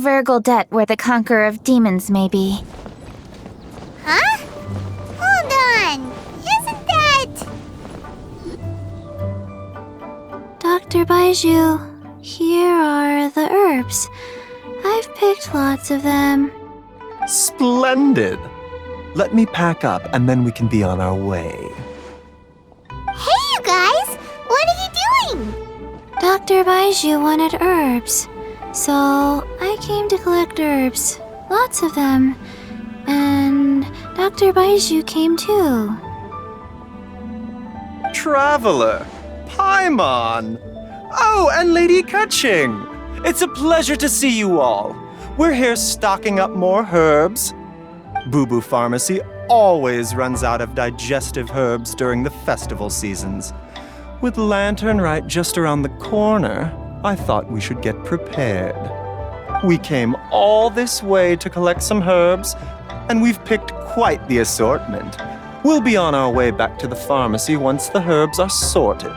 Virgildet where the Conqueror of Demons may be. Huh? Hold on. Isn't that... Dr. Baiju, here are the herbs. I've picked lots of them. Splendid! Let me pack up and then we can be on our way. Hey, you guys! What are you doing? Dr. Baiju wanted herbs, so I came to collect herbs. Lots of them. And Dr. Baiju came too. Traveler! Paimon! Oh, and Lady Kaching! It's a pleasure to see you all. We're here stocking up more herbs. Boo Boo Pharmacy always runs out of digestive herbs during the festival seasons. With Lantern Rite just around the corner, I thought we should get prepared. We came all this way to collect some herbs, and we've picked quite the assortment. We'll be on our way back to the pharmacy once the herbs are sorted.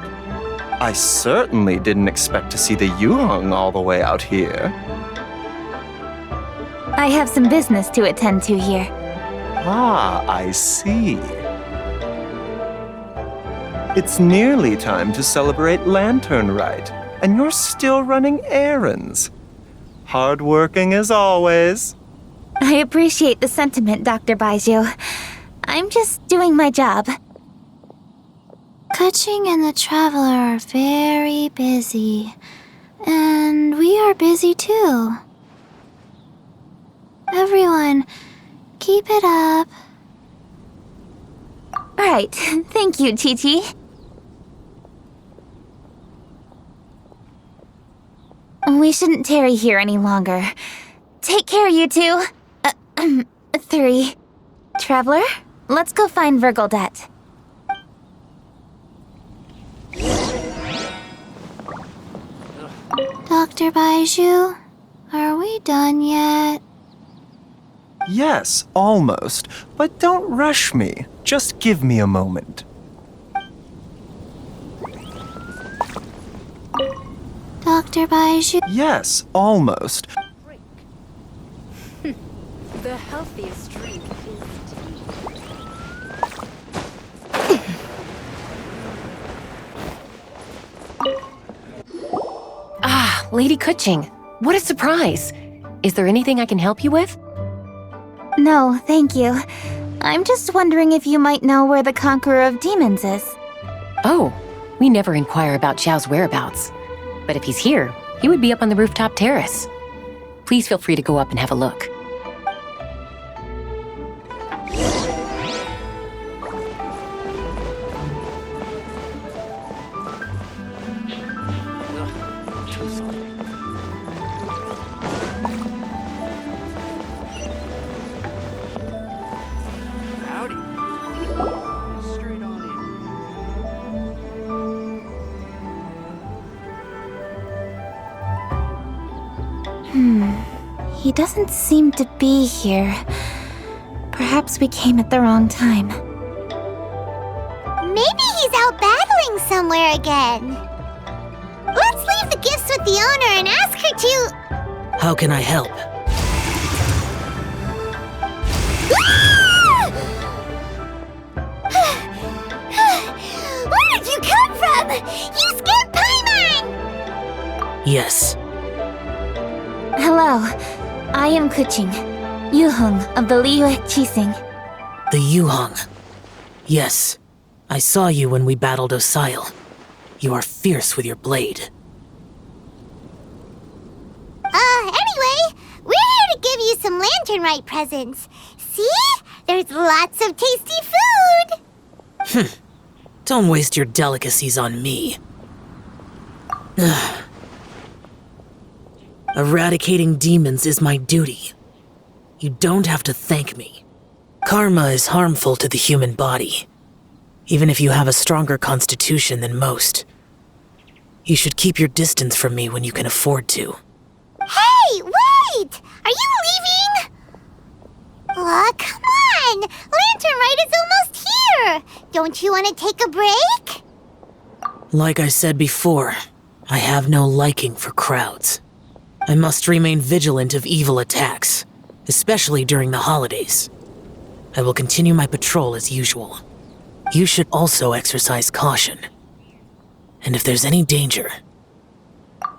I certainly didn't expect to see the Yuhong all the way out here. I have some business to attend to here. Ah, I see. It's nearly time to celebrate Lantern Rite, and you're still running errands. Hardworking as always. I appreciate the sentiment, Dr. Baiju. I'm just doing my job. Kaching and the Traveler are very busy. And we are busy too. Everyone, keep it up. Right, thank you, Chi-Chi. We shouldn't tarry here any longer. Take care, you two. 3. Traveler, let's go find Virgildet. Dr. Baiju, are we done yet? Yes, almost. But don't rush me. Just give me a moment. Dr. Baiju. Yes, almost. The healthiest drink is Ah, Lady Kaching. What a surprise. Is there anything I can help you with? No, thank you. I'm just wondering if you might know where the Conqueror of Demons is. Oh, we never inquire about Xiao's whereabouts. But if he's here, he would be up on the rooftop terrace. Please feel free to go up and have a look. howdy. Straight on in. He doesn't seem to be here. Perhaps we came at the wrong time. Maybe he's out battling somewhere again. Let's leave the gifts with the owner and ask her to... How can I help? Where did you come from? You scared Paimon! Yes. Hello, I am Kuching, Yuhong of the Liyue Qixing. The Yuhong. Yes. I saw you when we battled Osile. You are fierce with your blade. Anyway, we're here to give you some Lantern Rite presents. See? There's lots of tasty food! Don't waste your delicacies on me. Eradicating demons is my duty. You don't have to thank me. Karma is harmful to the human body, even if you have a stronger constitution than most. You should keep your distance from me when you can afford to. Hey, wait! Are you leaving? Aw, come on! Lantern Rite is almost here! Don't you want to take a break? Like I said before, I have no liking for crowds. I must remain vigilant of evil attacks, especially during the holidays. I will continue my patrol as usual. You should also exercise caution. And if there's any danger,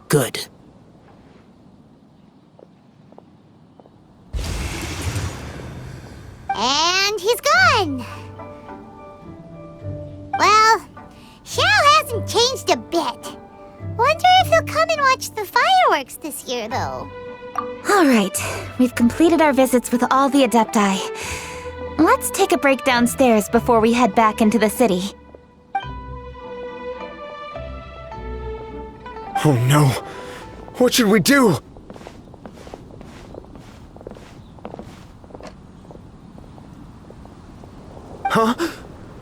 good. And he's gone. Well, Xiao hasn't changed a bit. Wonder if he'll come and watch the fireworks this year, though. All right, we've completed our visits with all the Adepti. Let's take a break downstairs before we head back into the city. Oh no! What should we do? Huh?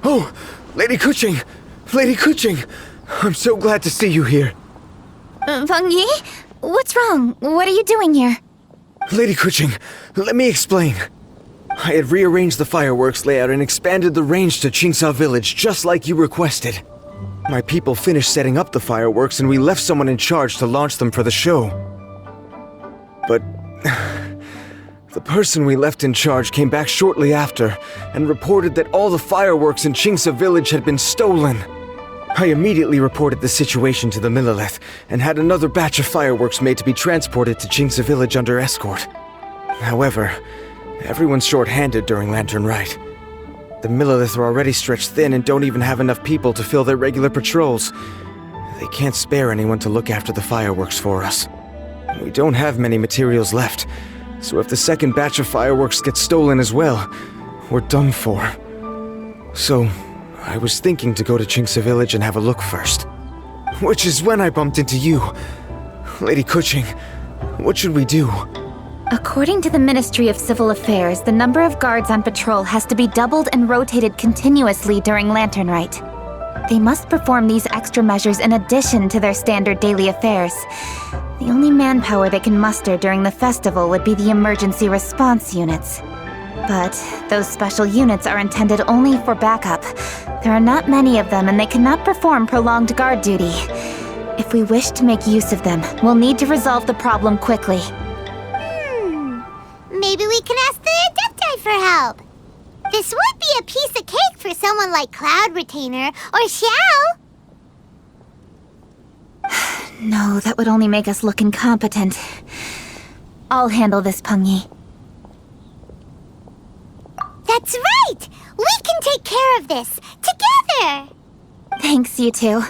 Oh, Lady Kuching! Lady Kuching! I'm so glad to see you here. Feng Yi? What's wrong? What are you doing here? Lady Kuching, let me explain. I had rearranged the fireworks layout and expanded the range to Qingsa Village just like you requested. My people finished setting up the fireworks and we left someone in charge to launch them for the show. But the person we left in charge came back shortly after and reported that all the fireworks in Qingsa Village had been stolen. I immediately reported the situation to the Millelith and had another batch of fireworks made to be transported to Qingsa Village under escort. However, everyone's short-handed during Lantern Rite. The Millelith are already stretched thin and don't even have enough people to fill their regular patrols. They can't spare anyone to look after the fireworks for us. We don't have many materials left, so if the second batch of fireworks gets stolen as well, we're done for. So, I was thinking to go to Qingsa Village and have a look first. Which is when I bumped into you. Lady Kuching, what should we do? According to the Ministry of Civil Affairs, the number of guards on patrol has to be doubled and rotated continuously during Lantern Rite. They must perform these extra measures in addition to their standard daily affairs. The only manpower they can muster during the festival would be the emergency response units. But those special units are intended only for backup. There are not many of them and they cannot perform prolonged guard duty. If we wish to make use of them, we'll need to resolve the problem quickly. Maybe we can ask the Adepti for help. This would be a piece of cake for someone like Cloud Retainer or Xiao. No, that would only make us look incompetent. I'll handle this, Peng Yi. That's right! We can take care of this, together! Thanks, you two.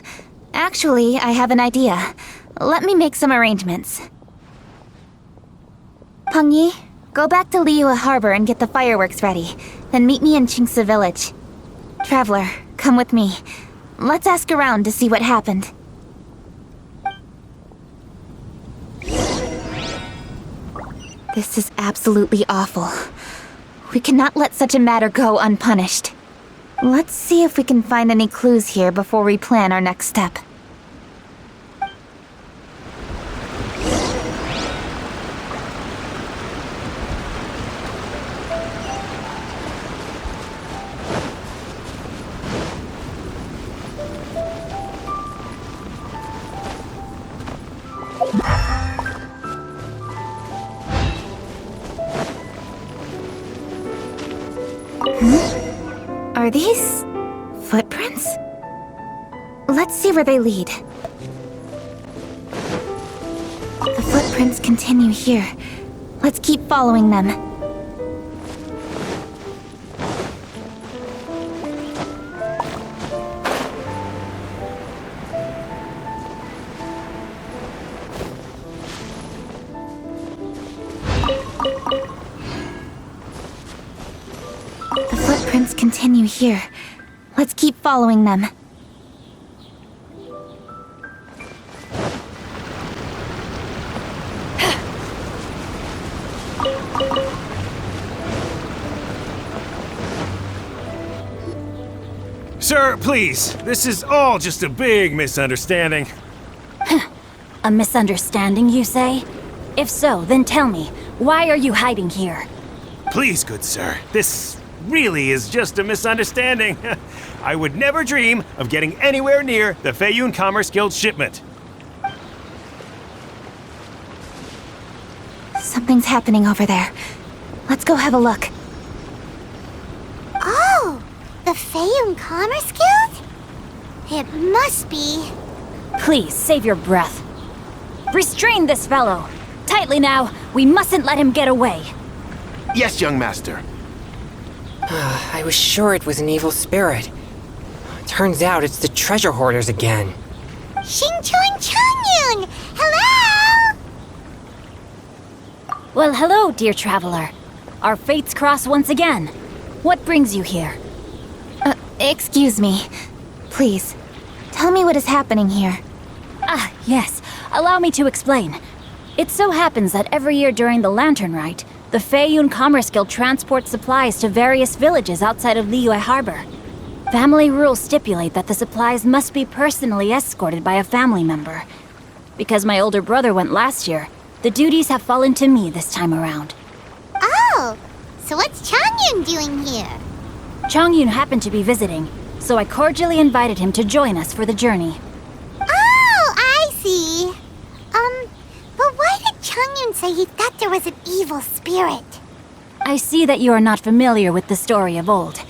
Actually, I have an idea. Let me make some arrangements. Peng Yi, go back to Liyue Harbor and get the fireworks ready. Then meet me in Qingsa Village. Traveler, come with me. Let's ask around to see what happened. This is absolutely awful. We cannot let such a matter go unpunished. Let's see if we can find any clues here before we plan our next step. Are these footprints? Let's see where they lead. The footprints continue here. Let's keep following them. The footprints continue here. Let's keep following them. Sir, please. This is all just a big misunderstanding. A misunderstanding, you say? If so, then tell me, why are you hiding here? Please, good sir. This really is just a misunderstanding. I would never dream of getting anywhere near the Feiyun Commerce Guild shipment. Something's happening over there. Let's go have a look. Oh, the Feiyun Commerce Guild? It must be. Please, save your breath. Restrain this fellow. Tightly now. We mustn't let him get away. Yes, young master. I was sure it was an evil spirit. Turns out it's the treasure hoarders again. Xingqiu and Changyun! Hello! Well, hello, dear traveler. Our fates cross once again. What brings you here? Excuse me. Please, tell me what is happening here. Ah, yes. Allow me to explain. It so happens that every year during the Lantern Rite, the Feiyun Commerce Guild transports supplies to various villages outside of Liyue Harbor. Family rules stipulate that the supplies must be personally escorted by a family member. Because my older brother went last year, the duties have fallen to me this time around. Oh, so what's Changyun doing here? Changyun happened to be visiting, so I cordially invited him to join us for the journey. Oh, I see. But why did Changyun say he thought there was an evil spirit? I see that you are not familiar with the story of old.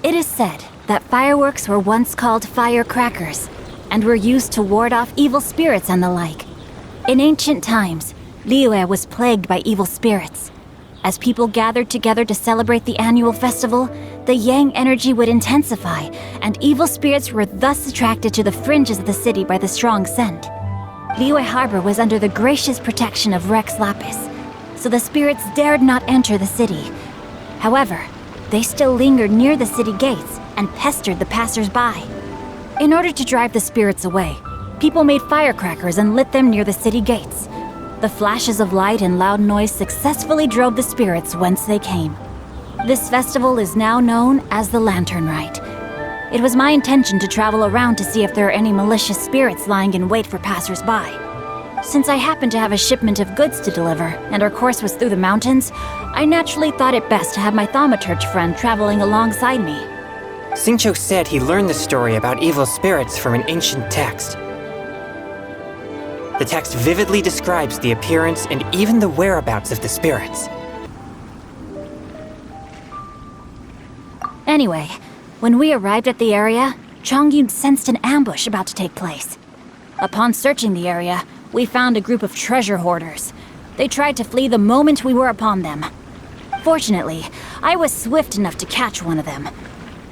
It is said that fireworks were once called firecrackers, and were used to ward off evil spirits and the like. In ancient times, Liyue was plagued by evil spirits. As people gathered together to celebrate the annual festival, the yang energy would intensify, and evil spirits were thus attracted to the fringes of the city by the strong scent. Liyue Harbor was under the gracious protection of Rex Lapis, so the spirits dared not enter the city. However, they still lingered near the city gates and pestered the passers-by. In order to drive the spirits away, people made firecrackers and lit them near the city gates. The flashes of light and loud noise successfully drove the spirits whence they came. This festival is now known as the Lantern Rite. It was my intention to travel around to see if there are any malicious spirits lying in wait for passers-by. Since I happened to have a shipment of goods to deliver, and our course was through the mountains, I naturally thought it best to have my thaumaturge friend traveling alongside me. Xingqiu said he learned the story about evil spirits from an ancient text. The text vividly describes the appearance and even the whereabouts of the spirits. Anyway, when we arrived at the area, Changyun sensed an ambush about to take place. Upon searching the area, we found a group of treasure hoarders. They tried to flee the moment we were upon them. Fortunately, I was swift enough to catch one of them.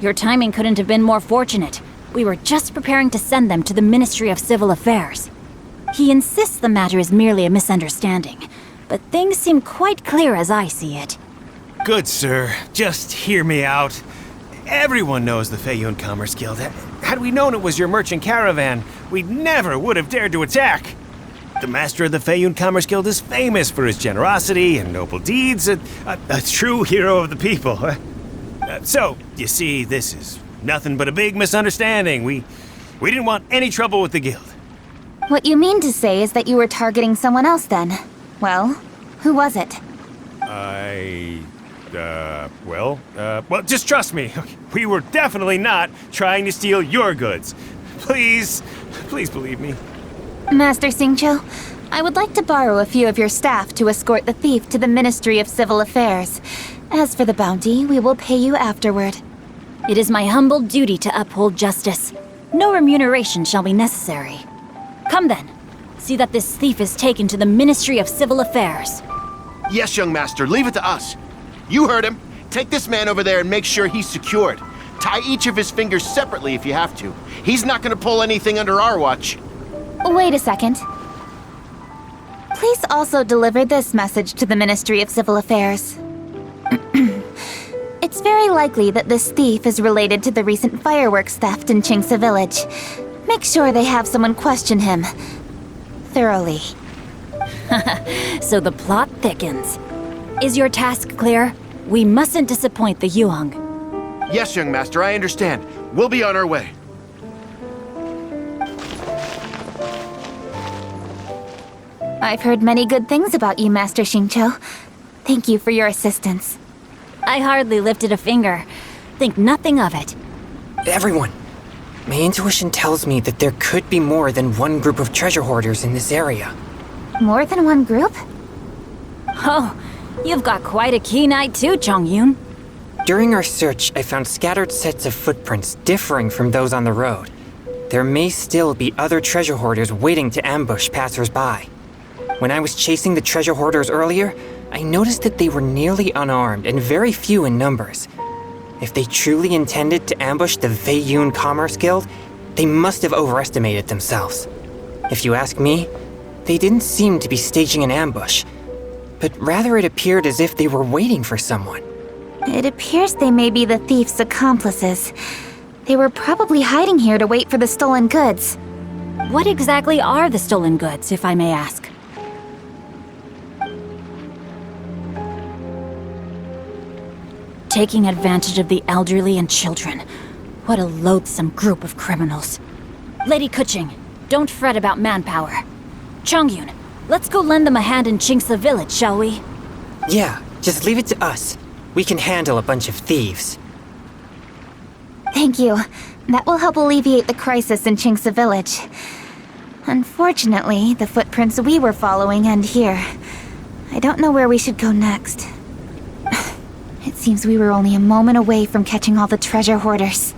Your timing couldn't have been more fortunate. We were just preparing to send them to the Ministry of Civil Affairs. He insists the matter is merely a misunderstanding, but things seem quite clear as I see it. Good sir, just hear me out. Everyone knows the Feiyun Commerce Guild. Had we known it was your merchant caravan, we never would have dared to attack. The master of the Feiyun Commerce Guild is famous for his generosity and noble deeds, a true hero of the people. So, you see, this is nothing but a big misunderstanding. We didn't want any trouble with the guild. What you mean to say is that you were targeting someone else then? Well, who was it? Well, just trust me. We were definitely not trying to steal your goods. Please believe me. Master Xingqiu, I would like to borrow a few of your staff to escort the thief to the Ministry of Civil Affairs. As for the bounty, we will pay you afterward. It is my humble duty to uphold justice. No remuneration shall be necessary. Come then, see that this thief is taken to the Ministry of Civil Affairs. Yes, young master, leave it to us. You heard him. Take this man over there and make sure he's secured. Tie each of his fingers separately if you have to. He's not gonna pull anything under our watch. Wait a second. Please also deliver this message to the Ministry of Civil Affairs. It's very likely that this thief is related to the recent fireworks theft in Qingce Village. Make sure they have someone question him thoroughly. So the plot thickens. Is your task clear? We mustn't disappoint the Yuheng. Yes, young master, I understand. We'll be on our way. I've heard many good things about you, Master Xingqiu. Thank you for your assistance. I hardly lifted a finger. Think nothing of it. Everyone, my intuition tells me that there could be more than one group of treasure hoarders in this area. More than one group? Oh, you've got quite a keen eye too, Chongyun. During our search, I found scattered sets of footprints differing from those on the road. There may still be other treasure hoarders waiting to ambush passers-by. When I was chasing the treasure hoarders earlier, I noticed that they were nearly unarmed and very few in numbers. If they truly intended to ambush the Feiyun Commerce Guild, they must have overestimated themselves. If you ask me, they didn't seem to be staging an ambush, but rather it appeared as if they were waiting for someone. It appears they may be the thief's accomplices. They were probably hiding here to wait for the stolen goods. What exactly are the stolen goods, if I may ask? Taking advantage of the elderly and children. What a loathsome group of criminals. Lady Kuching, don't fret about manpower. Chongyun, let's go lend them a hand in Chingsa village, shall we? Yeah, just leave it to us. We can handle a bunch of thieves. Thank you. That will help alleviate the crisis in Chingsa village. Unfortunately, the footprints we were following end here. I don't know where we should go next. It seems we were only a moment away from catching all the treasure hoarders.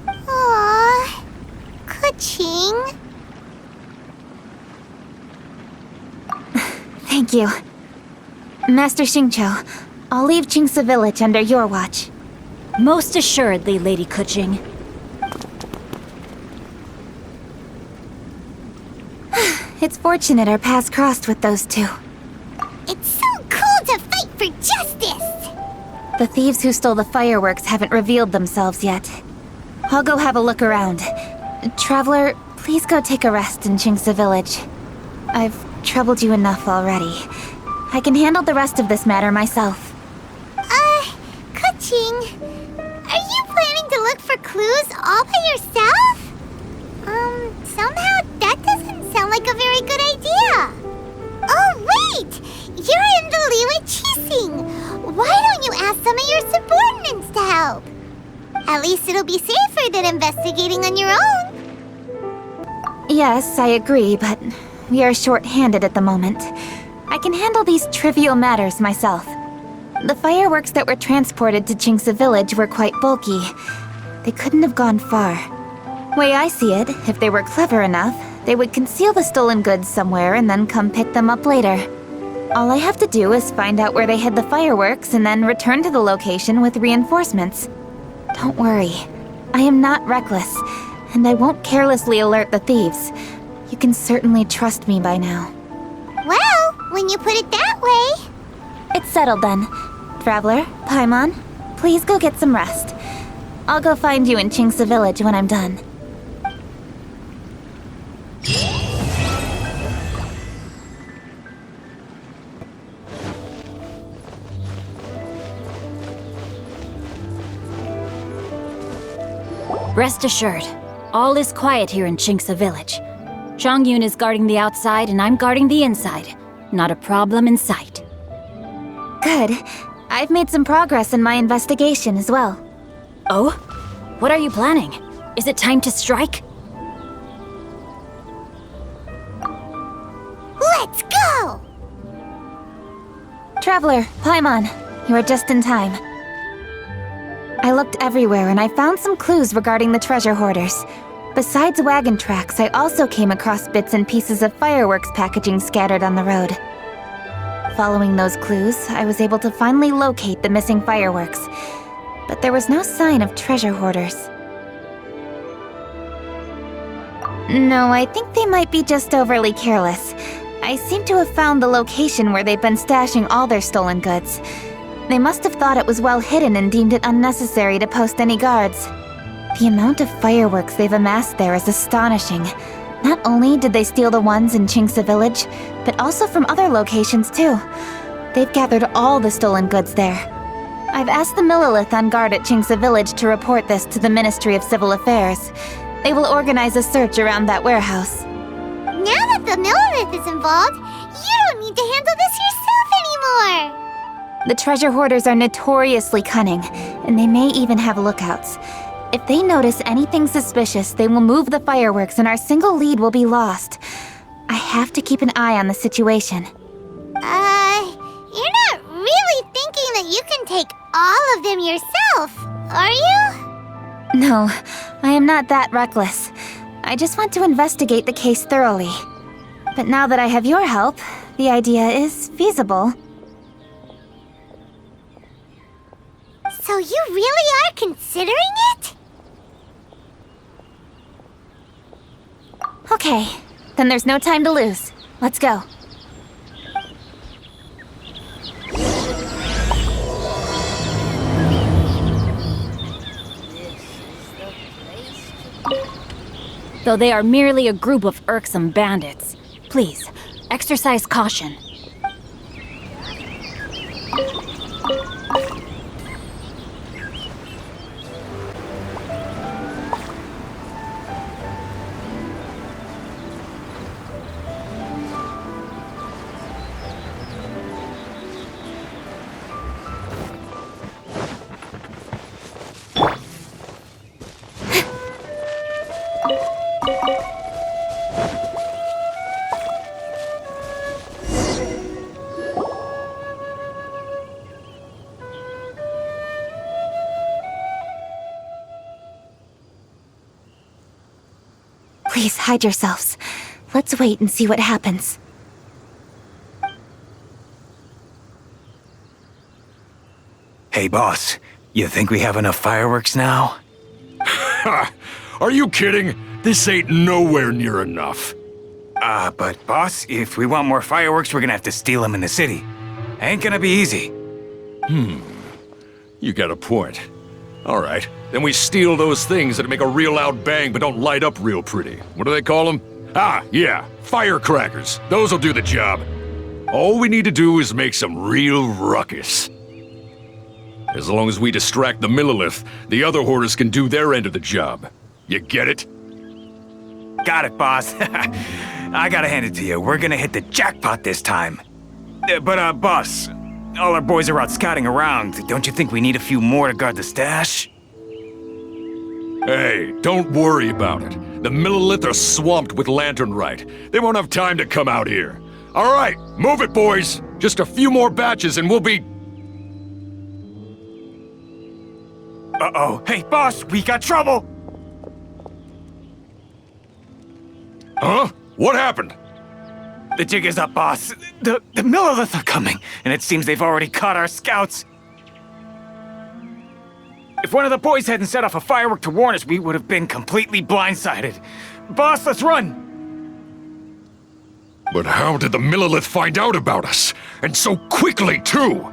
Aww. Kuching. Thank you. Master Xingqiu, I'll leave Chingsa village under your watch. Most assuredly, Lady Kuching. It's fortunate our paths crossed with those two. It's so cool to fight for justice! The thieves who stole the fireworks haven't revealed themselves yet. I'll go have a look around. Traveler, please go take a rest in Chingsa village. I've troubled you enough already. I can handle the rest of this matter myself. Kuching, are you planning to look for clues all by yourself? Somehow that doesn't sound like a very good idea. Oh, wait! You're in the Liwa Chising. Why don't you ask some of your subordinates to help? At least it'll be safer than investigating on your own. Yes, I agree, but we are short-handed at the moment. I can handle these trivial matters myself. The fireworks that were transported to Chingsa village were quite bulky. They couldn't have gone far. Way I see it, if they were clever enough, they would conceal the stolen goods somewhere and then come pick them up later. All I have to do is find out where they hid the fireworks and then return to the location with reinforcements. Don't worry. I am not reckless, and I won't carelessly alert the thieves. You can certainly trust me by now. Well, when you put it that way... It's settled then. Traveler, Paimon, please go get some rest. I'll go find you in Chingsa village when I'm done. Rest assured, all is quiet here in Chingsa village. Chongyun is guarding the outside and I'm guarding the inside. Not a problem in sight. Good. I've made some progress in my investigation as well. Oh? What are you planning? Is it time to strike? Let's go! Traveler, Paimon, you are just in time. I looked everywhere and I found some clues regarding the treasure hoarders. Besides wagon tracks, I also came across bits and pieces of fireworks packaging scattered on the road. Following those clues, I was able to finally locate the missing fireworks. But there was no sign of treasure hoarders. No, I think they might be just overly careless. I seem to have found the location where they've been stashing all their stolen goods. They must have thought it was well hidden and deemed it unnecessary to post any guards. The amount of fireworks they've amassed there is astonishing. Not only did they steal the ones in Chingsa village, but also from other locations too. They've gathered all the stolen goods there. I've asked the Millilith on guard at Chingsa village to report this to the Ministry of Civil Affairs. They will organize a search around that warehouse. Now that the Millilith is involved, you don't need to handle this yourself anymore! The treasure hoarders are notoriously cunning, and they may even have lookouts. If they notice anything suspicious, they will move the fireworks and our single lead will be lost. I have to keep an eye on the situation. You're take all of them yourself, are you? No, I am not that reckless. I just want to investigate the case thoroughly. But now that I have your help, the idea is feasible. So you really are considering it? Okay, then there's no time to lose. Let's go. Though they are merely a group of irksome bandits, please, exercise caution. Please hide yourselves. Let's wait and see what happens. Hey, boss. You think we have enough fireworks now? Ha! Are you kidding? This ain't nowhere near enough. But boss, if we want more fireworks, we're gonna have to steal them in the city. Ain't gonna be easy. You got a point. All right, then we steal those things that make a real loud bang but don't light up real pretty. What do they call them? Ah, yeah, firecrackers. Those'll do the job. All we need to do is make some real ruckus. As long as we distract the Millilith, the other hoarders can do their end of the job. You get it? Got it, boss. I gotta hand it to you. We're gonna hit the jackpot this time. But boss, all our boys are out scouting around. Don't you think we need a few more to guard the stash? Hey, don't worry about it. The Millilith are swamped with lantern Rite. They won't have time to come out here. All right, move it, boys. Just a few more batches and we'll be... Uh-oh. Hey, boss, we got trouble! Huh? What happened? The jig is up, boss. The Millilith are coming, and it seems they've already caught our scouts. If one of the boys hadn't set off a firework to warn us, we would have been completely blindsided. Boss, let's run! But how did the Millilith find out about us? And so quickly, too?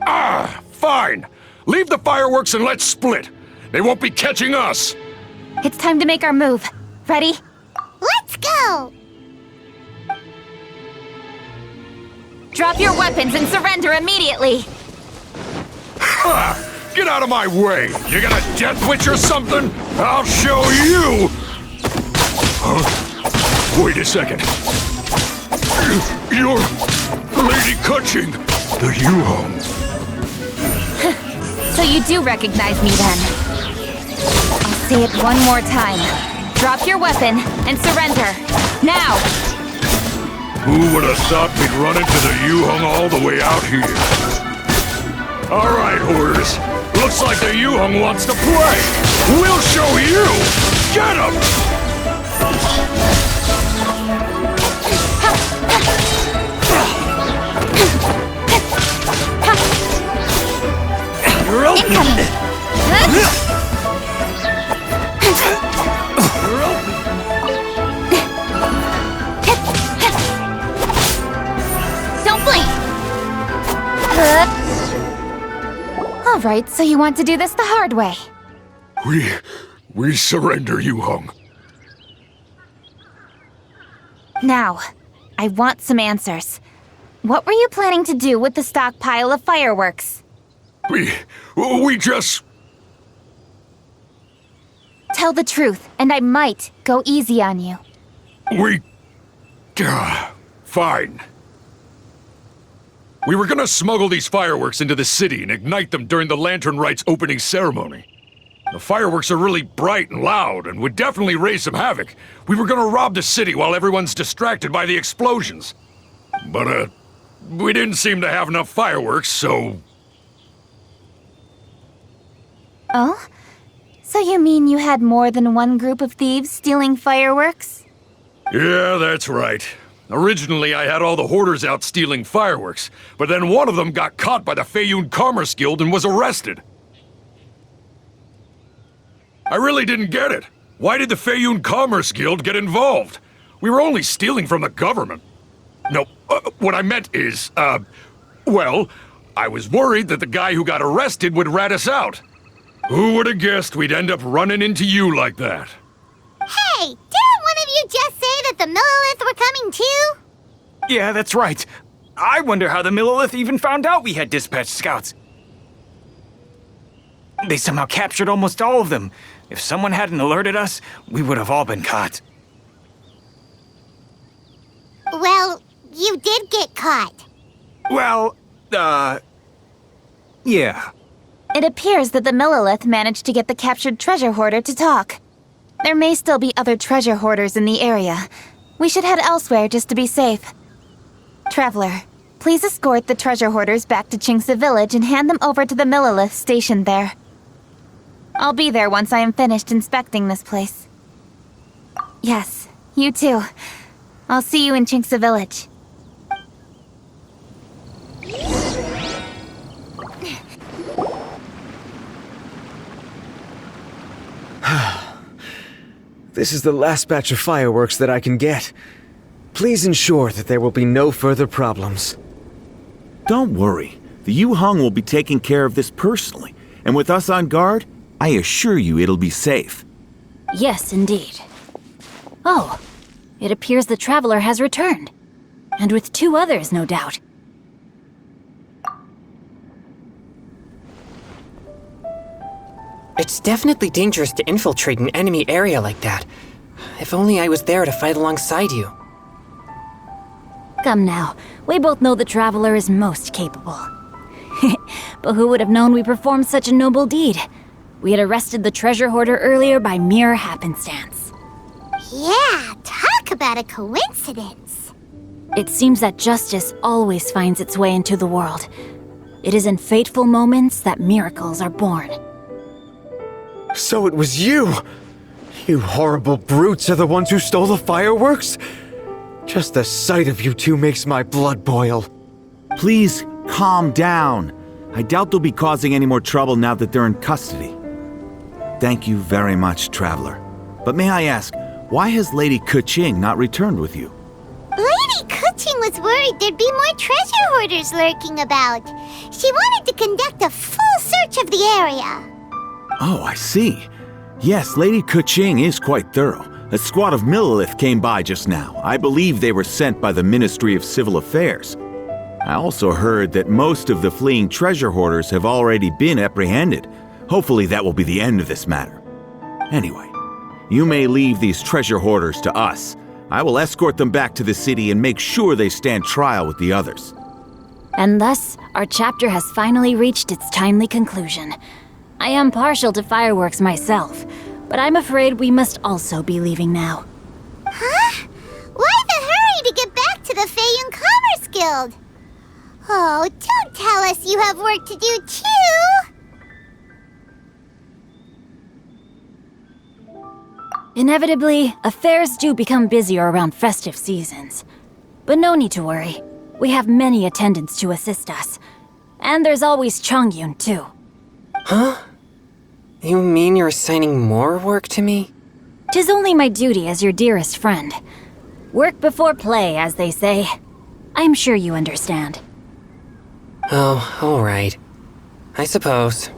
Ah, fine. Leave the fireworks and let's split. They won't be catching us. It's time to make our move. Ready? Let's go! Drop your weapons and surrender immediately! Ha! Get out of my way! You got a death witch or something? I'll show you! Huh? Wait a second. You're Lady Kutching, the Yuhong. So you do recognize me then? I'll say it one more time. Drop your weapon and surrender. Now! Who would have thought we'd run into the Yuhong all the way out here? All right, hoarders. Looks like the Yuhong wants to play. We'll show you! Get him! You're open! You're open! Don't blink! All right, so you want to do this the hard way. We surrender, Yuhong. Now, I want some answers. What were you planning to do with the stockpile of fireworks? We just... Tell the truth, and I might go easy on you. Fine. We were gonna smuggle these fireworks into the city and ignite them during the Lantern Rite's opening ceremony. The fireworks are really bright and loud and would definitely raise some havoc. We were gonna rob the city while everyone's distracted by the explosions. But, we didn't seem to have enough fireworks, so... Oh? So you mean you had more than one group of thieves stealing fireworks? Yeah, that's right. Originally, I had all the hoarders out stealing fireworks, but then one of them got caught by the Feiyun Commerce Guild and was arrested. I really didn't get it. Why did the Feiyun Commerce Guild get involved? We were only stealing from the government. No, what I meant is, well, I was worried that the guy who got arrested would rat us out. Who would have guessed we'd end up running into you like that? Hey, didn't one of you just say that the Millilith were coming too? Yeah, that's right. I wonder how the Millilith even found out we had dispatched scouts. They somehow captured almost all of them. If someone hadn't alerted us, we would have all been caught. Well, you did get caught. Well, yeah. It appears that the Millilith managed to get the captured treasure hoarder to talk. There may still be other treasure hoarders in the area. We should head elsewhere just to be safe. Traveler, please escort the treasure hoarders back to Qingce Village and hand them over to the Millilith stationed there. I'll be there once I am finished inspecting this place. Yes, you too. I'll see you in Qingce Village. This is the last batch of fireworks that I can get. Please ensure that there will be no further problems. Don't worry. The Yu Hong will be taking care of this personally. And with us on guard, I assure you it'll be safe. Yes, indeed. Oh, it appears the traveler has returned. And with 2 others, no doubt. It's definitely dangerous to infiltrate an enemy area like that. If only I was there to fight alongside you. Come now, we both know the traveler is most capable. But who would have known we performed such a noble deed? We had arrested the treasure hoarder earlier by mere happenstance. Yeah, talk about a coincidence. It seems that justice always finds its way into the world. It is in fateful moments that miracles are born. So it was you! You horrible brutes are the ones who stole the fireworks? Just the sight of you two makes my blood boil. Please, calm down. I doubt they'll be causing any more trouble now that they're in custody. Thank you very much, Traveler. But may I ask, why has Lady Keqing not returned with you? Lady Keqing was worried there'd be more treasure hoarders lurking about. She wanted to conduct a full search of the area. Oh, I see. Yes, Lady Keqing is quite thorough. A squad of Millilith came by just now. I believe they were sent by the Ministry of Civil Affairs. I also heard that most of the fleeing treasure hoarders have already been apprehended. Hopefully that will be the end of this matter. Anyway, you may leave these treasure hoarders to us. I will escort them back to the city and make sure they stand trial with the others. And thus, our chapter has finally reached its timely conclusion. I am partial to fireworks myself, but I'm afraid we must also be leaving now. Huh? Why the hurry to get back to the Feiyun Commerce Guild? Oh, don't tell us you have work to do too! Inevitably, affairs do become busier around festive seasons. But no need to worry. We have many attendants to assist us. And there's always Chongyun, too. Huh? You mean you're assigning more work to me? 'Tis only my duty as your dearest friend. Work before play, as they say. I'm sure you understand. Oh, alright. I suppose.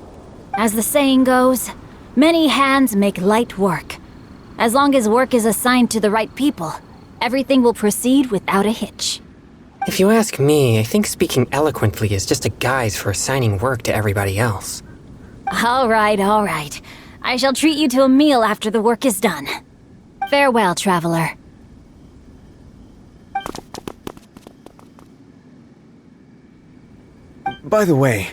As the saying goes, many hands make light work. As long as work is assigned to the right people, everything will proceed without a hitch. If you ask me, I think speaking eloquently is just a guise for assigning work to everybody else. All right. I shall treat you to a meal after the work is done. Farewell, traveler. By the way,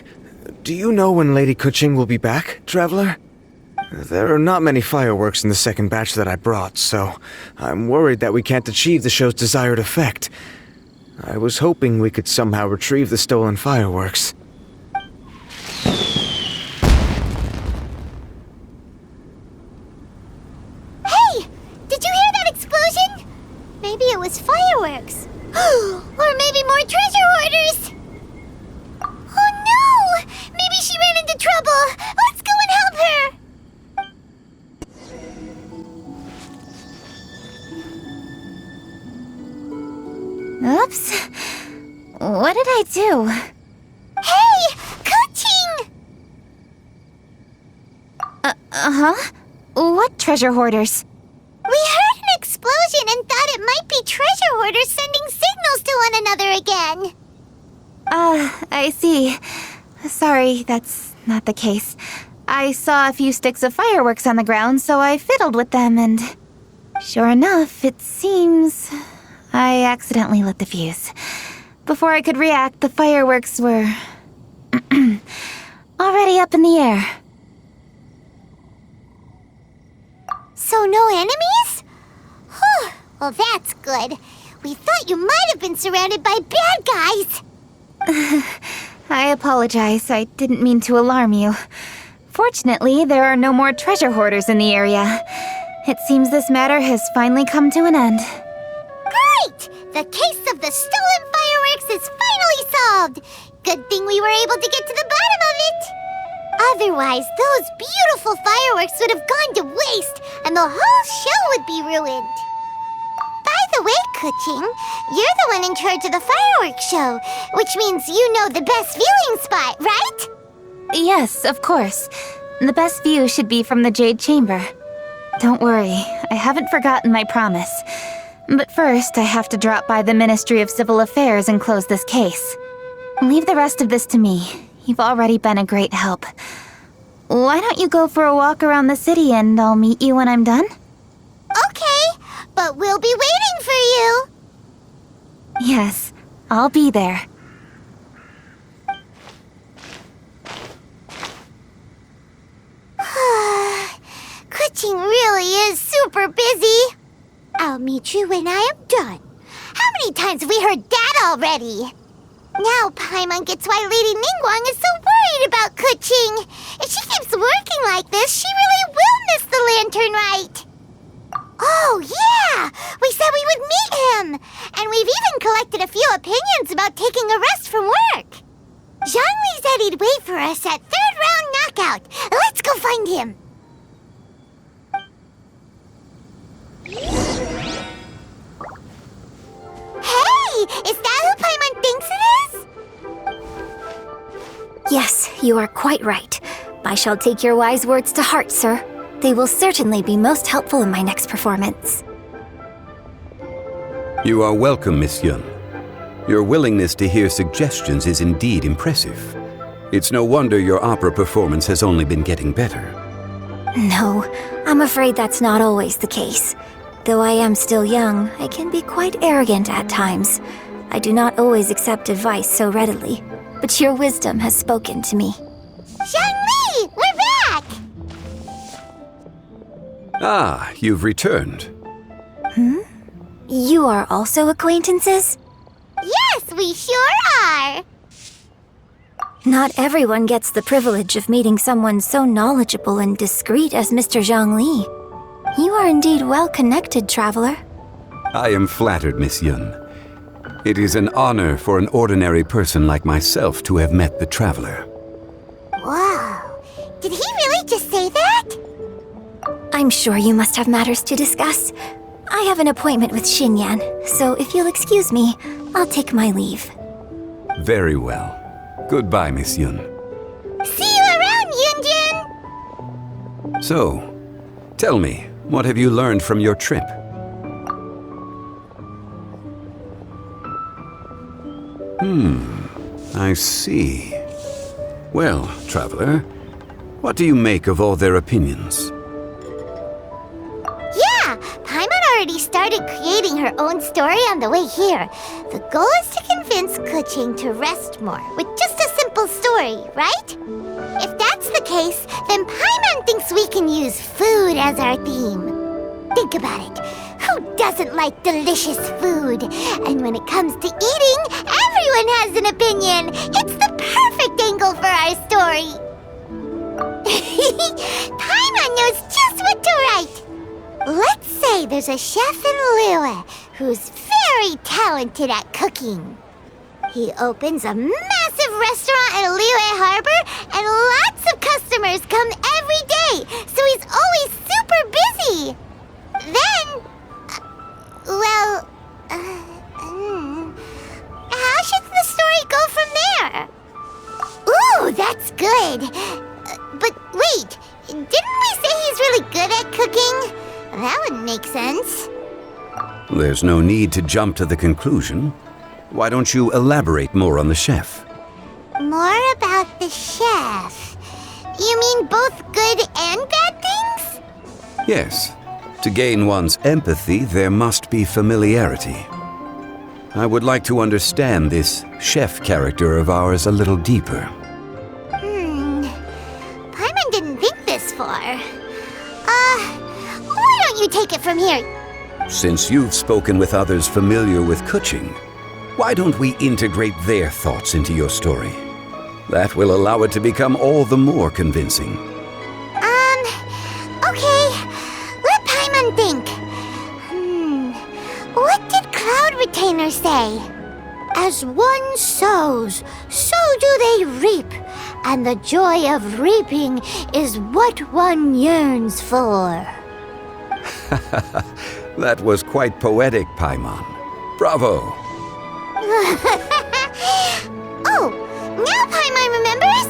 do you know when Lady Keqing will be back, Traveler? There are not many fireworks in the second batch that I brought, so I'm worried that we can't achieve the show's desired effect. I was hoping we could somehow retrieve the stolen fireworks. fireworks. Or maybe more treasure hoarders. Oh no! Maybe she ran into trouble. Let's go and help her. Oops. What did I do? Hey! Coaching! Uh-huh. What treasure hoarders? We heard an explosion and thought it might be treasure hoarders sending signals to one another again. I see. Sorry, that's not the case. I saw a few sticks of fireworks on the ground, so I fiddled with them, and sure enough, it seems I accidentally lit the fuse. Before I could react, the fireworks were already up in the air. So no enemies? Whew, well that's good. We thought you might have been surrounded by bad guys. I apologize. I didn't mean to alarm you. Fortunately, there are no more treasure hoarders in the area. It seems this matter has finally come to an end. Great! The case of the stolen fireworks is finally solved. Good thing we were able to get to the bottom of it. Otherwise, those beautiful fireworks would have gone to waste, and the whole show would be ruined. By the way, Kuching, you're the one in charge of the fireworks show, which means you know the best viewing spot, right? Yes, of course. The best view should be from the Jade Chamber. Don't worry, I haven't forgotten my promise. But first, I have to drop by the Ministry of Civil Affairs and close this case. Leave the rest of this to me. You've already been a great help. Why don't you go for a walk around the city and I'll meet you when I'm done? Okay, but we'll be waiting for you. Yes, I'll be there. Kuching really is super busy. I'll meet you when I am done. How many times have we heard that already? Now Paimon gets why Lady Ningguang is so worried about Kuching. If she keeps working like this, she really will miss the lantern rite. Oh, yeah! We said we would meet him! And we've even collected a few opinions about taking a rest from work. Zhongli said he'd wait for us at 3rd round knockout. Let's go find him. Hey! Is that who Paimon thinks it is? Yes, you are quite right. I shall take your wise words to heart, sir. They will certainly be most helpful in my next performance. You are welcome, Miss Yun. Your willingness to hear suggestions is indeed impressive. It's no wonder your opera performance has only been getting better. No, I'm afraid that's not always the case. Though I am still young, I can be quite arrogant at times. I do not always accept advice so readily, but your wisdom has spoken to me. Zhongli! We're back! Ah, you've returned. You are also acquaintances? Yes, we sure are! Not everyone gets the privilege of meeting someone so knowledgeable and discreet as Mr. Zhongli. You are indeed well-connected, traveler. I am flattered, Miss Yun. It is an honor for an ordinary person like myself to have met the traveler. Wow. Did he really just say that? I'm sure you must have matters to discuss. I have an appointment with Xinyan, so if you'll excuse me, I'll take my leave. Very well. Goodbye, Miss Yun. See you around, Yunjin! So, tell me, what have you learned from your trip? I see. Well, traveler, what do you make of all their opinions? Yeah, Paimon already started creating her own story on the way here. The goal is to convince Kuching to rest more with just a simple story, right? If that's the case, then Paimon thinks we can use food as our theme. Think about it. Who doesn't like delicious food? And when it comes to eating, everyone has an opinion. It's the perfect angle for our story. Paimon knows just what to write. Let's say there's a chef in Liyue who's very talented at cooking. He opens a massive restaurant at Liyue Harbor, and lots of customers come every day, so he's always super busy. Then, how should the story go from there? Ooh, that's good. But wait, didn't we say he's really good at cooking? That wouldn't make sense. There's no need to jump to the conclusion. Why don't you elaborate more on the chef? More about the chef. You mean both good and bad things? Yes. To gain one's empathy, there must be familiarity. I would like to understand this chef character of ours a little deeper. Paimon didn't think this far. Why don't you take it from here? Since you've spoken with others familiar with Kuching, why don't we integrate their thoughts into your story? That will allow it to become all the more convincing. Okay. Let Paimon think. What did Cloud Retainer say? As one sows, so do they reap. And the joy of reaping is what one yearns for. That was quite poetic, Paimon. Bravo! Oh, now Paimon remembers?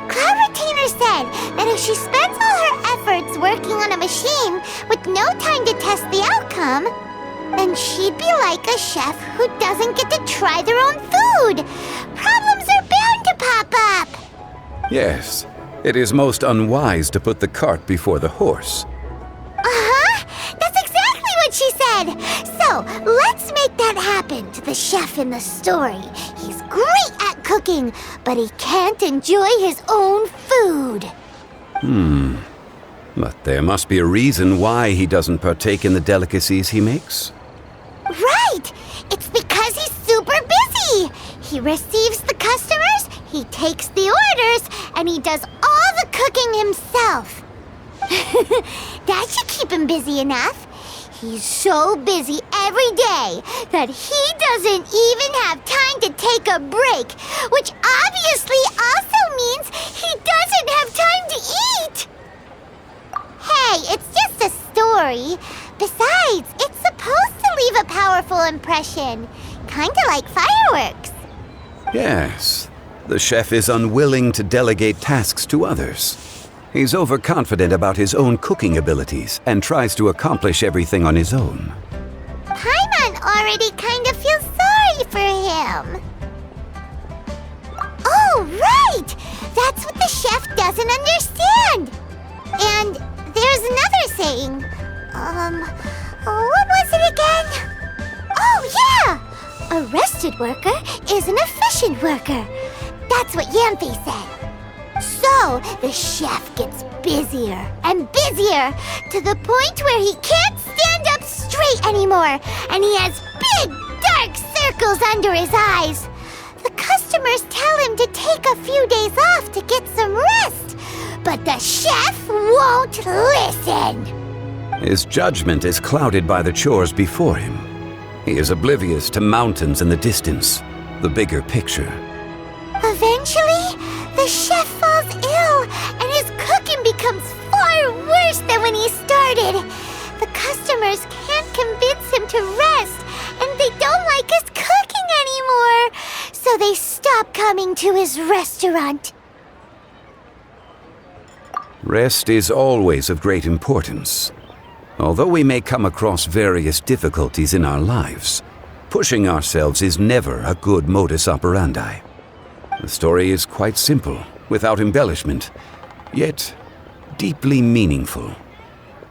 Cloud Retainer said that if she spends all her efforts working on a machine with no time to test the outcome, then she'd be like a chef who doesn't get to try their own food. Problems are bound to pop up. Yes, it is most unwise to put the cart before the horse. That's exactly what she said. So, let's make that happen to the chef in the story. He's great at cooking, but he can't enjoy his own food. But there must be a reason why he doesn't partake in the delicacies he makes. Right! It's because he's super busy. He receives the customers, he takes the orders, and he does all the cooking himself. That should keep him busy enough. He's so busy every day that he doesn't even have time to take a break, which obviously also means he doesn't have time to eat. Hey, it's just a story. Besides, it's supposed to leave a powerful impression, kinda like fireworks. Yes, the chef is unwilling to delegate tasks to others. He's overconfident about his own cooking abilities and tries to accomplish everything on his own. Paimon already kind of feels sorry for him. Oh, right! That's what the chef doesn't understand. And there's another saying. What was it again? Oh, yeah! A rested worker is an efficient worker. That's what Yamfe said. So, the chef gets busier and busier to the point where he can't stand up straight anymore, and he has big, dark circles under his eyes. The customers tell him to take a few days off to get some rest, but the chef won't listen. His judgment is clouded by the chores before him. He is oblivious to mountains in the distance, the bigger picture. Eventually, the chef falls ill, and his cooking becomes far worse than when he started. The customers can't convince him to rest, and they don't like his cooking anymore, so they stop coming to his restaurant. Rest is always of great importance. Although we may come across various difficulties in our lives, pushing ourselves is never a good modus operandi. The story is quite simple, without embellishment, yet deeply meaningful.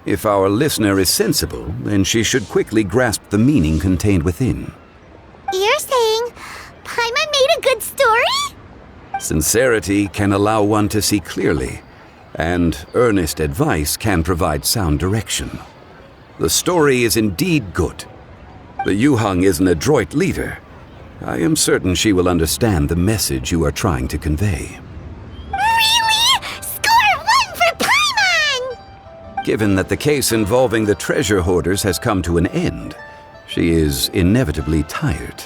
If our listener is sensible, then she should quickly grasp the meaning contained within. You're saying Paimon made a good story? Sincerity can allow one to see clearly, and earnest advice can provide sound direction. The story is indeed good. The Yuhang is an adroit leader. I am certain she will understand the message you are trying to convey. Really? Score 1 for Paimon! Given that the case involving the treasure hoarders has come to an end, She is inevitably tired.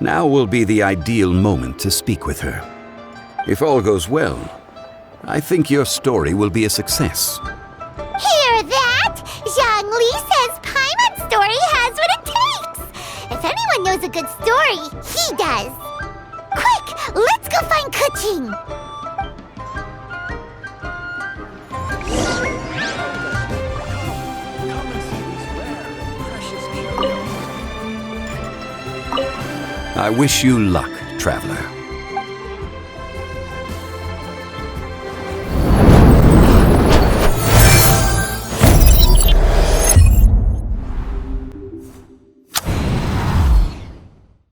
Now will be the ideal moment to speak with her. If all goes well, I think your story will be a success. Hear that? Zhang Li says Paimon's story has what it takes. If anyone knows a good story, he does. Quick, let's go find Kuching. I wish you luck, traveler.